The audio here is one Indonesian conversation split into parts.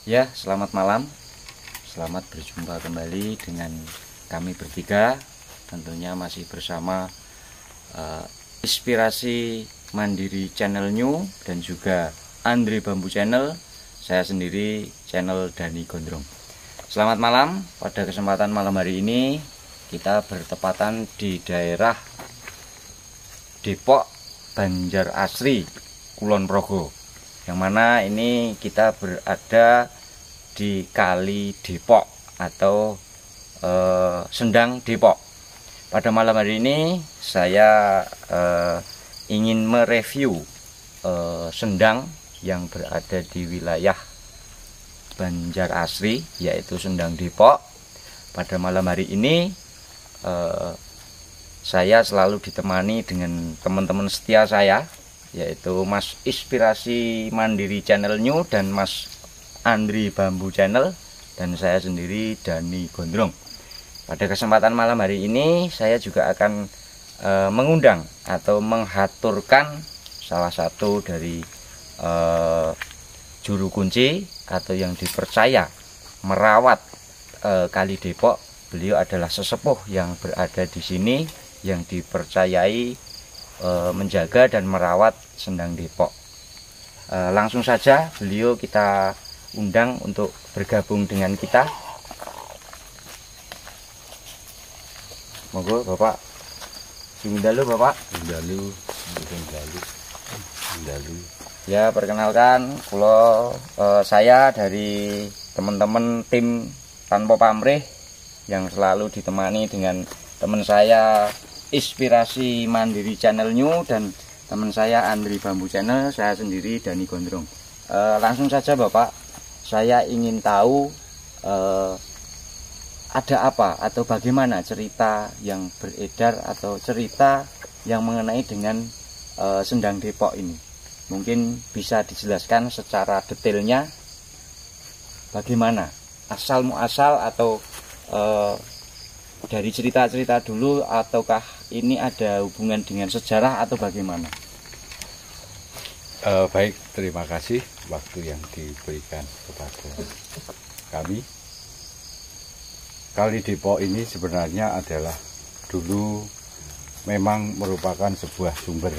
Ya, selamat malam. Selamat berjumpa kembali dengan kami bertiga. Tentunya masih bersama Inspirasi Mandiri Channel New dan juga Andri Bambu Channel. Saya sendiri channel Dani Gondrong. Selamat malam. Pada kesempatan malam hari ini kita bertepatan di daerah Depok, Banjar Asri, Kulon Progo. Yang mana ini kita berada di Kali Depok atau Sendang Depok. Pada malam hari ini saya ingin mereview sendang yang berada di wilayah Banjar Asri, yaitu Sendang Depok. Pada malam hari ini saya selalu ditemani dengan teman-teman setia saya, yaitu Mas Inspirasi Mandiri Channel New dan Mas Andri Bambu Channel, dan saya sendiri Dani Gondrong. Pada kesempatan malam hari ini saya juga akan mengundang atau menghaturkan salah satu dari juru kunci atau yang dipercaya merawat Kali Depok. Beliau adalah sesepuh yang berada di sini, yang dipercayai menjaga dan merawat Sendang Depok. Langsung saja beliau kita undang untuk bergabung dengan kita. Monggo Bapak. Sindalu Bapak. Sindalu. Ya, perkenalkan, saya dari teman-teman tim Tanpa Pamrih yang selalu ditemani dengan teman saya Inspirasi Mandiri Channel New dan teman saya Andri Bambu Channel, saya sendiri Dani Gondrong. Langsung saja Bapak, saya ingin tahu ada apa atau bagaimana cerita yang beredar atau cerita yang mengenai dengan Sendang Depok ini. Mungkin bisa dijelaskan secara detailnya bagaimana asal muasal atau dari cerita-cerita dulu, ataukah ini ada hubungan dengan sejarah atau bagaimana? Baik, terima kasih waktu yang diberikan kepada kami. Kali Depok ini sebenarnya adalah dulu memang merupakan sebuah sumber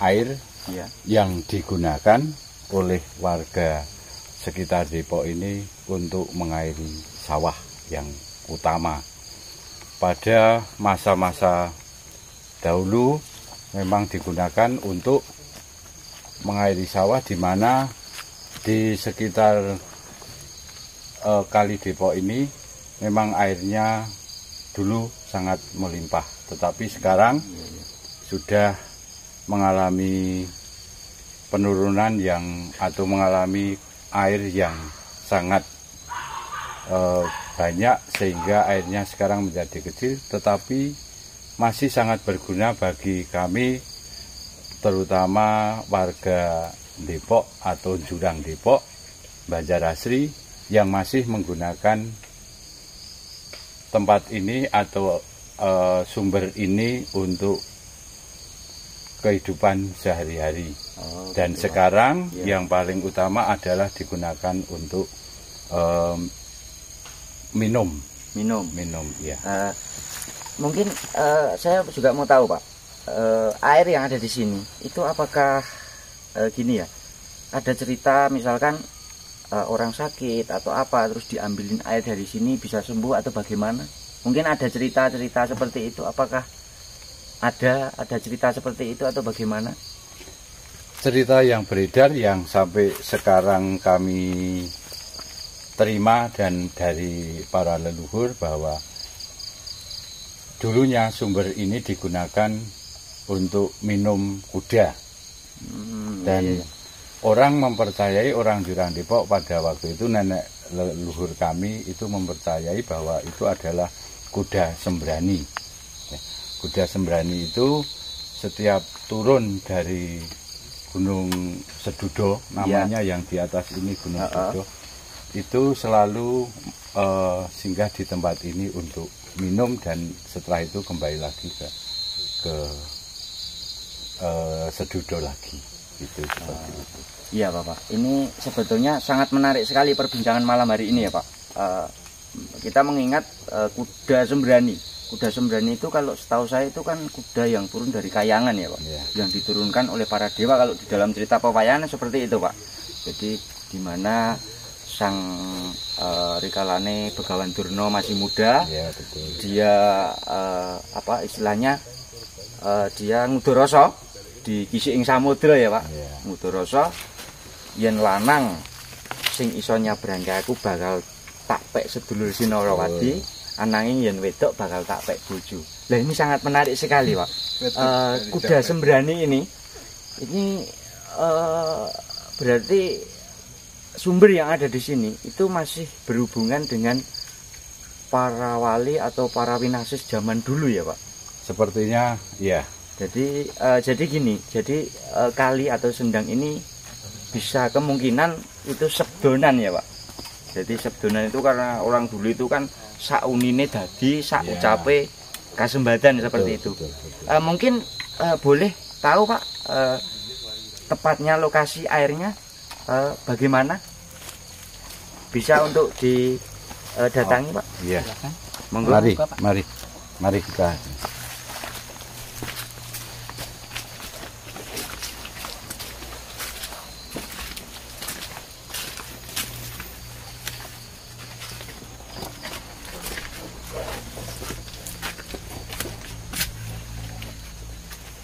air ya, yang digunakan oleh warga sekitar Depok ini untuk mengairi sawah yang utama. Pada masa-masa dahulu memang digunakan untuk mengairi sawah, di mana di sekitar Kali Depok ini memang airnya dulu sangat melimpah, tetapi sekarang sudah mengalami penurunan atau mengalami air yang sangat banyak, sehingga airnya sekarang menjadi kecil, tetapi masih sangat berguna bagi kami, terutama warga Depok atau Jurang Depok, Banjar Asri, yang masih menggunakan tempat ini atau sumber ini untuk kehidupan sehari-hari. Dan sekarang yang paling utama adalah digunakan untuk minum ya. Mungkin saya juga mau tahu Pak, air yang ada di sini itu apakah gini ya, ada cerita misalkan orang sakit atau apa terus diambilin air dari sini bisa sembuh atau bagaimana? Mungkin ada cerita-cerita seperti itu, apakah ada cerita seperti itu atau bagaimana? Cerita yang beredar yang sampai sekarang kami terima dan dari para leluhur, bahwa dulunya sumber ini digunakan untuk minum kuda. Dan orang mempercayai, orang Jurang Depok pada waktu itu, nenek leluhur kami itu mempercayai bahwa itu adalah kuda sembrani. Kuda sembrani itu setiap turun dari Gunung Sedudo, namanya yang di atas ini Gunung Sedudo, itu selalu singgah di tempat ini untuk minum, dan setelah itu kembali lagi ke Sedudo lagi. gitu seperti itu. Iya Bapak, ini sebetulnya sangat menarik sekali perbincangan malam hari ini ya Pak. Kita mengingat kuda sembrani. Kuda sembrani itu kalau setahu saya itu kan kuda yang turun dari kayangan ya Pak, yang diturunkan oleh para dewa kalau di dalam cerita pewayangan seperti itu Pak. Jadi di mana sang Rikalane Begawan Durna masih muda, betul. dia apa istilahnya dia ngudoroso di kisi ing samudra ya Pak. Ngudoroso yen lanang sing iso nyabrangke aku bakal tak pek sedulur Sinarawati, ananging yen wedok bakal tak pek bojo. Lah ini sangat menarik sekali Pak. Kuda sembrani ini berarti sumber yang ada di sini itu masih berhubungan dengan para wali atau para winasis zaman dulu ya Pak. Sepertinya ya. Jadi gini, kali atau sendang ini bisa kemungkinan itu sebdonan ya Pak. Jadi sebdonan itu karena orang dulu itu kan saunine dadi, saucape kasembadan seperti itu. Betul. Mungkin boleh tahu Pak tepatnya lokasi airnya bagaimana? Bisa untuk didatangi Pak? Iya. Monggo. Mari kita.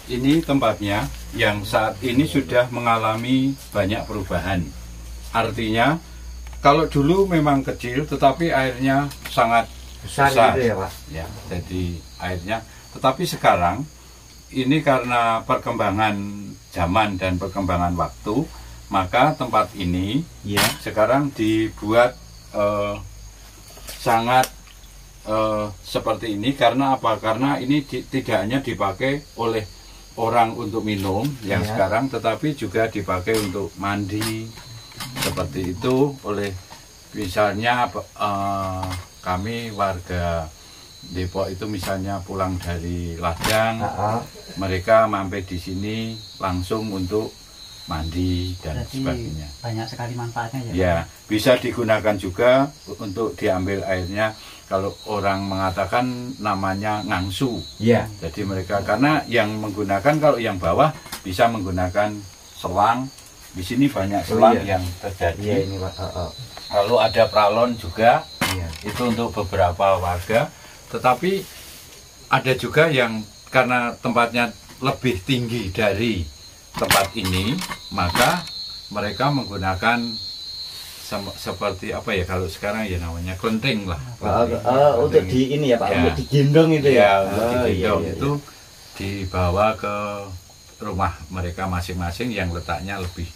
Ini tempatnya yang saat ini sudah mengalami banyak perubahan. Artinya kalau dulu memang kecil tetapi airnya sangat besar. Gitu ya Pak. Ya, jadi airnya. Tetapi sekarang ini karena perkembangan zaman dan perkembangan waktu, maka tempat ini sekarang dibuat sangat seperti ini. Karena apa? Karena ini tidak hanya dipakai oleh orang untuk minum yang sekarang, tetapi juga dipakai untuk mandi seperti itu. Oleh misalnya kami warga Depok itu misalnya pulang dari ladang, mereka mampir di sini langsung untuk mandi dan sebagainya. Banyak sekali manfaatnya ya. Ya, bisa digunakan juga untuk diambil airnya. Kalau orang mengatakan namanya ngangsu. Iya. Jadi mereka karena yang menggunakan, kalau yang bawah bisa menggunakan selang. Di sini banyak selang yang terjadi. Iya ini Pak. Lalu ada pralon juga. Itu untuk beberapa warga. Tetapi ada juga yang karena tempatnya lebih tinggi dari tempat ini, maka mereka menggunakan seperti apa ya, kalau sekarang ya namanya kelenteng lah. Untuk di ini ya Pak, untuk digendong itu ya. Untuk digendong itu dibawa ke rumah mereka masing-masing yang letaknya lebih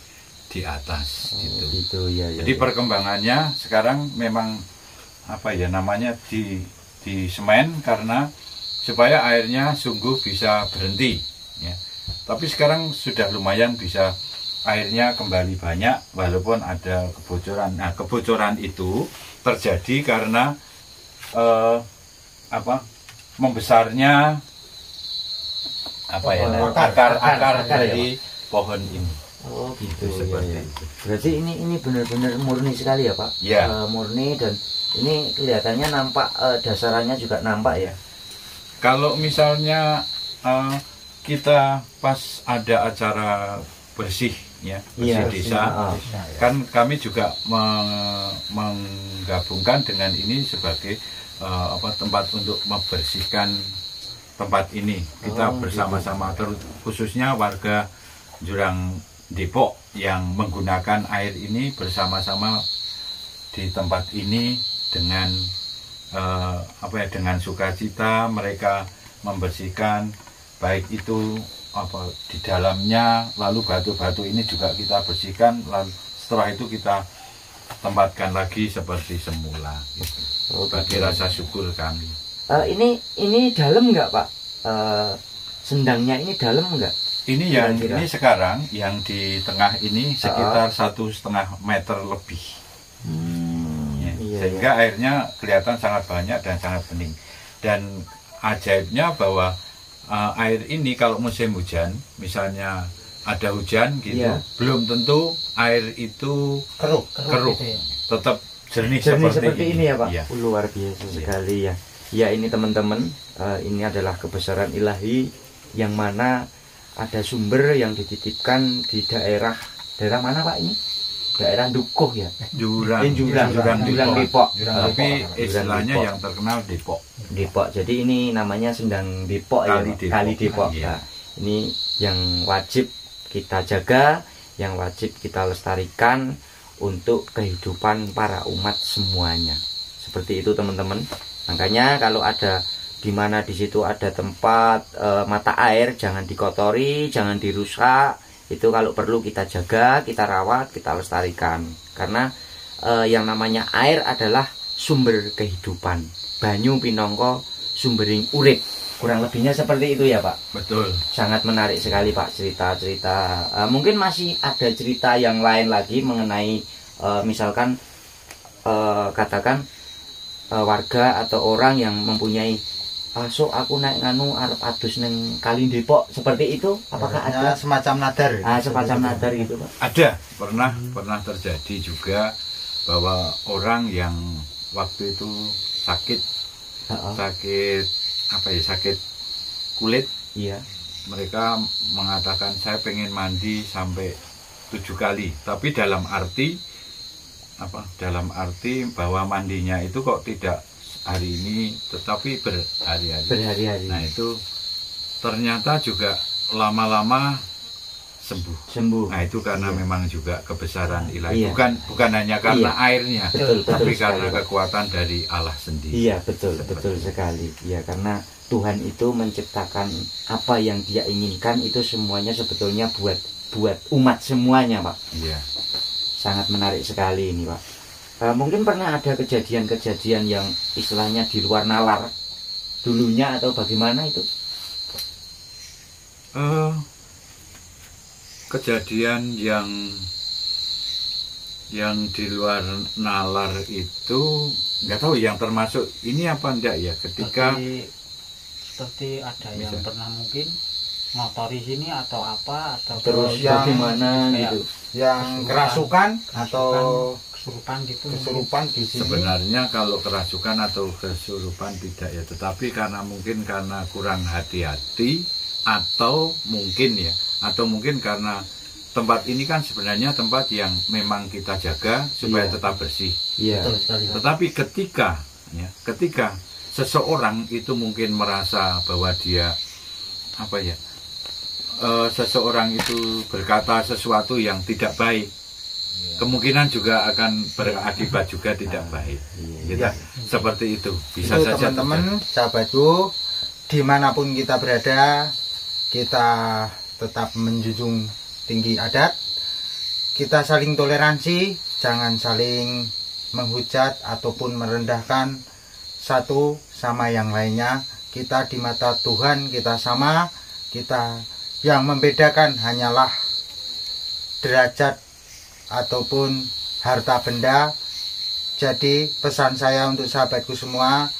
di atas gitu. Jadi perkembangannya sekarang memang apa ya namanya di semen karena supaya airnya sungguh bisa berhenti ya. Tapi sekarang sudah lumayan bisa airnya kembali banyak walaupun ada kebocoran. Nah, kebocoran itu terjadi karena membesarnya akar dari pohon ini. Oh gitu. Seperti itu. Berarti ini benar-benar murni sekali ya Pak. Ya. Murni, dan ini kelihatannya nampak dasarannya juga nampak ya. Kalau misalnya kita pas ada acara bersih ya, bersih desa, kan kami juga menggabungkan dengan ini sebagai tempat untuk membersihkan tempat ini. Kita bersama-sama, khususnya warga Jurang Depok yang menggunakan air ini bersama-sama di tempat ini dengan dengan sukacita mereka membersihkan, baik itu di dalamnya, lalu batu-batu ini juga kita bersihkan, lalu setelah itu kita tempatkan lagi seperti semula gitu. Sebagai rasa syukur kami. Ini dalam nggak Pak? Sendangnya ini dalam nggak? Ini yang ini sekarang yang di tengah ini sekitar 1,5 meter lebih. Sehingga airnya kelihatan sangat banyak dan sangat bening. Dan ajaibnya bahwa air ini kalau musim hujan, misalnya ada hujan gitu, Iya. belum tentu air itu Keruh keruh, gitu ya. tetap jernih, Jernih seperti ini ya Pak. Iya. Luar biasa sekali ya. Ya ini teman-teman, ini adalah kebesaran ilahi yang mana ada sumber yang dititipkan di daerah mana Pak ini? Daerah Dukuh ya. Jurang Jurang Depok. Tapi istilahnya Depok. yang terkenal Depok. Depok. Jadi ini namanya Sendang Depok ya, Kali Pak. Depok. Kali Depok. Iya. Nah, ini yang wajib kita jaga, yang wajib kita lestarikan untuk kehidupan para umat semuanya. Seperti itu teman-teman. Makanya kalau ada di mana di situ ada tempat mata air, jangan dikotori, jangan dirusak. Itu kalau perlu kita jaga, kita rawat, kita lestarikan. Karena yang namanya air adalah sumber kehidupan. Banyu pinongko sumbering urip. Kurang lebihnya seperti itu ya Pak. Betul. Sangat menarik sekali Pak cerita-cerita. Mungkin masih ada cerita yang lain lagi mengenai misalkan katakan warga atau orang yang mempunyai so aku naik nganu arep adus neng Kali Depok seperti itu, apakah ada semacam nadar? semacam nadar gitu Pak? Ada, pernah terjadi juga bahwa orang yang waktu itu sakit sakit kulit, Iya. mereka mengatakan saya pengen mandi sampai 7 kali, tapi dalam arti bahwa mandinya itu kok tidak hari ini tetapi berhari-hari. Nah itu ternyata juga lama-lama sembuh. Nah itu karena memang juga kebesaran ilahi, Iya. bukan hanya karena airnya, Betul tapi sekali, karena Pak. kekuatan dari Allah sendiri. Iya betul sekali. Ya karena Tuhan itu menciptakan apa yang Dia inginkan itu semuanya sebetulnya buat umat semuanya Pak. Iya. Sangat menarik sekali ini Pak. Mungkin pernah ada kejadian-kejadian yang istilahnya di luar nalar dulunya atau bagaimana itu? Kejadian yang di luar nalar itu nggak tahu yang termasuk ini apa enggak ya, ketika seperti ada yang pernah mungkin ngotori sini atau apa atau Terus yang bagaimana gitu? yang kerasukan atau kesurupan di sini. sebenarnya kalau kerasukan atau kesurupan tidak ya, tetapi karena kurang hati-hati atau mungkin karena tempat ini kan sebenarnya tempat yang memang kita jaga supaya tetap bersih. Iya. Tetapi ketika seseorang itu mungkin merasa bahwa dia seseorang itu berkata sesuatu yang tidak baik, kemungkinan juga akan berakibat juga tidak baik. Gitu. Seperti itu. Bisa itu saja teman-teman, sahabatku, dimanapun kita berada, kita tetap menjunjung tinggi adat. Kita saling toleransi, jangan saling menghujat ataupun merendahkan satu sama yang lainnya. Kita di mata Tuhan kita sama, kita yang membedakan hanyalah derajat ataupun harta benda. Jadi pesan saya untuk sahabatku semua,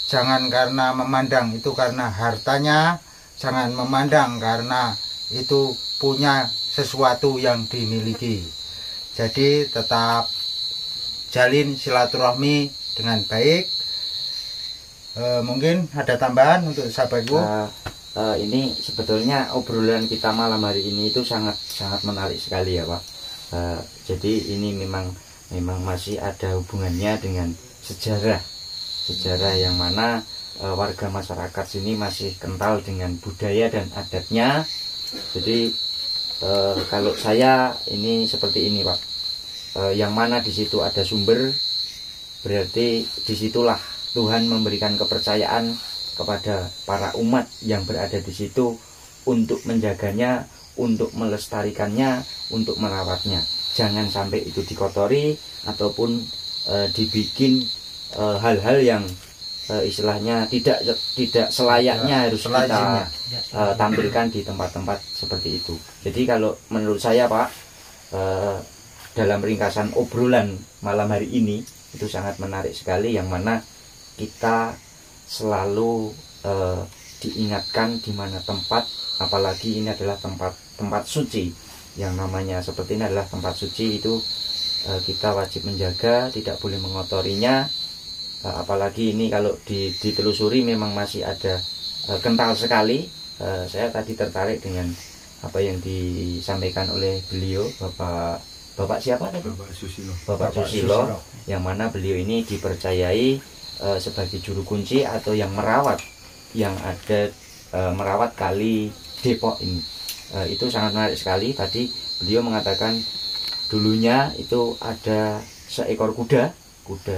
jangan karena memandang itu karena hartanya, jangan memandang karena itu punya sesuatu yang dimiliki. Jadi tetap jalin silaturahmi dengan baik. Mungkin ada tambahan untuk sahabatku. Ini sebetulnya obrolan kita malam hari ini itu sangat menarik sekali ya Pak. Jadi ini memang masih ada hubungannya dengan sejarah yang mana warga masyarakat sini masih kental dengan budaya dan adatnya. Jadi kalau saya ini seperti ini Pak, yang mana di situ ada sumber, berarti disitulah Tuhan memberikan kepercayaan kepada para umat yang berada di situ untuk menjaganya, untuk melestarikannya, untuk merawatnya. Jangan sampai itu dikotori ataupun dibikin hal-hal yang istilahnya tidak selayaknya harus kita tampilkan di tempat-tempat seperti itu. Jadi kalau menurut saya Pak, dalam ringkasan obrolan malam hari ini itu sangat menarik sekali, yang mana kita selalu diingatkan di mana tempat, apalagi ini adalah tempat tempat suci. Yang namanya seperti ini adalah tempat suci, itu kita wajib menjaga, tidak boleh mengotorinya. Apalagi ini kalau ditelusuri memang masih ada kental sekali. Saya tadi tertarik dengan apa yang disampaikan oleh beliau, Bapak siapa tadi? Bapak Susilo, yang mana beliau ini dipercayai sebagai juru kunci atau yang merawat merawat kali Depok ini. Itu sangat menarik sekali. Tadi beliau mengatakan dulunya itu ada seekor kuda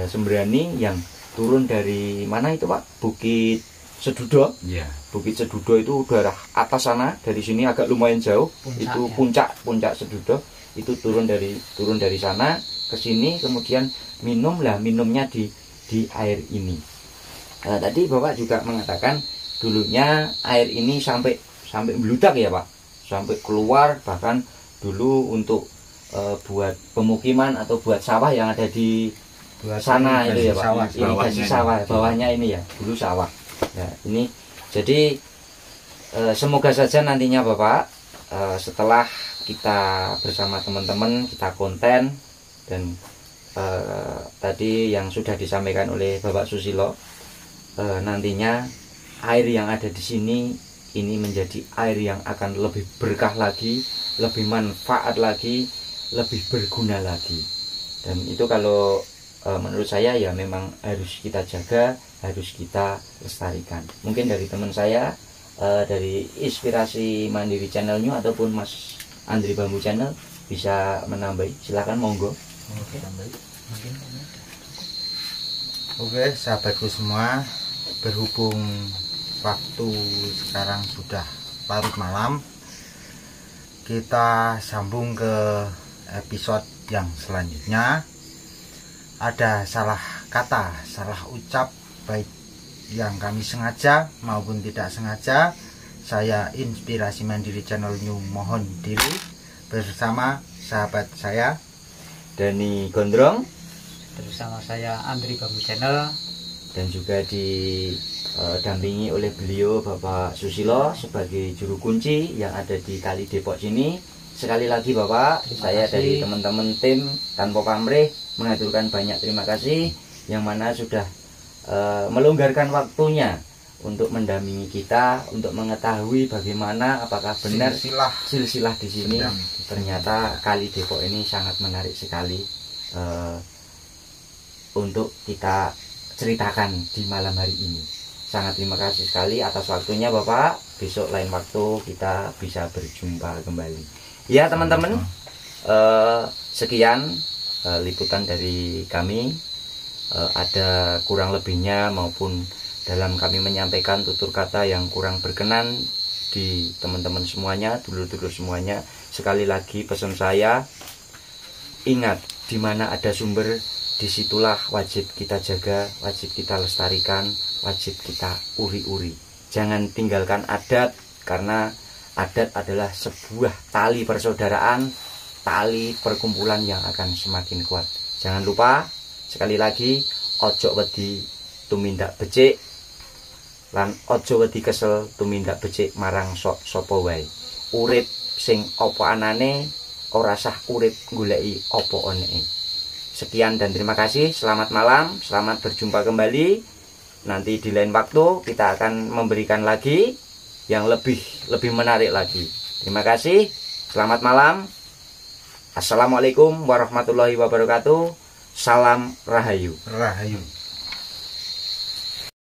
sembrani yang turun dari mana itu Pak? Bukit Sedudo. Yeah. Bukit Sedudo itu daerah atas sana, dari sini agak lumayan jauh. Itu puncak Sedudo. Itu turun dari sana ke sini, kemudian minumnya di air ini. Tadi Bapak juga mengatakan dulunya air ini sampai meludak ya Pak, sampai keluar, bahkan dulu untuk buat pemukiman atau buat sawah yang ada di sana itu ya Pak, irigasi sawah bawahnya ini ya, dulu sawah. Nah ini jadi semoga saja nantinya Bapak setelah kita bersama teman-teman kita konten dan tadi yang sudah disampaikan oleh Bapak Susilo, nantinya air yang ada di sini ini menjadi air yang akan lebih berkah lagi, lebih manfaat lagi, lebih berguna lagi. Dan itu kalau menurut saya ya memang harus kita jaga, harus kita lestarikan. Mungkin dari teman saya, dari Inspirasi Mandiri Channel New ataupun Mas Andri Bambu Channel bisa menambahi, silakan monggo. Oke, sahabatku semua, berhubung waktu sekarang sudah larut malam, kita sambung ke episode yang selanjutnya. Ada salah kata, salah ucap, baik yang kami sengaja maupun tidak sengaja. Saya Inspirasi Mandiri Channel New mohon diri bersama sahabat saya Dani Gondrong, bersama saya Andri Bambu Channel, dan juga didampingi oleh beliau Bapak Susilo sebagai juru kunci yang ada di Kali Depok sini. Sekali lagi Bapak, saya dari teman-teman tim Tanpa Pamrih mengaturkan banyak terima kasih, yang mana sudah melonggarkan waktunya untuk mendampingi kita, untuk mengetahui bagaimana apakah benar silsilah di sini. Ternyata Kali Depok ini sangat menarik sekali untuk kita ceritakan di malam hari ini. Sangat terima kasih sekali atas waktunya Bapak. Besok lain waktu kita bisa berjumpa kembali. Ya teman-teman, sekian liputan dari kami. Ada kurang lebihnya maupun dalam kami menyampaikan tutur kata yang kurang berkenan di teman-teman semuanya, dulur-dulur semuanya. Sekali lagi pesan saya, ingat, di mana ada sumber, disitulah wajib kita jaga, wajib kita lestarikan, wajib kita uri-uri. Jangan tinggalkan adat, karena adat adalah sebuah tali persaudaraan, tali perkumpulan yang akan semakin kuat. Jangan lupa, sekali lagi, ojo wedi tumindak becik, lan ojo wedi kesel tumindak becik marang sapa wae. Urip sing apa anane, ora sah urip goleki apa oneke. Sekian dan terima kasih. Selamat malam, selamat berjumpa kembali. Nanti di lain waktu kita akan memberikan lagi yang lebih menarik lagi. Terima kasih. Selamat malam. Assalamualaikum warahmatullahi wabarakatuh. Salam Rahayu. Rahayu.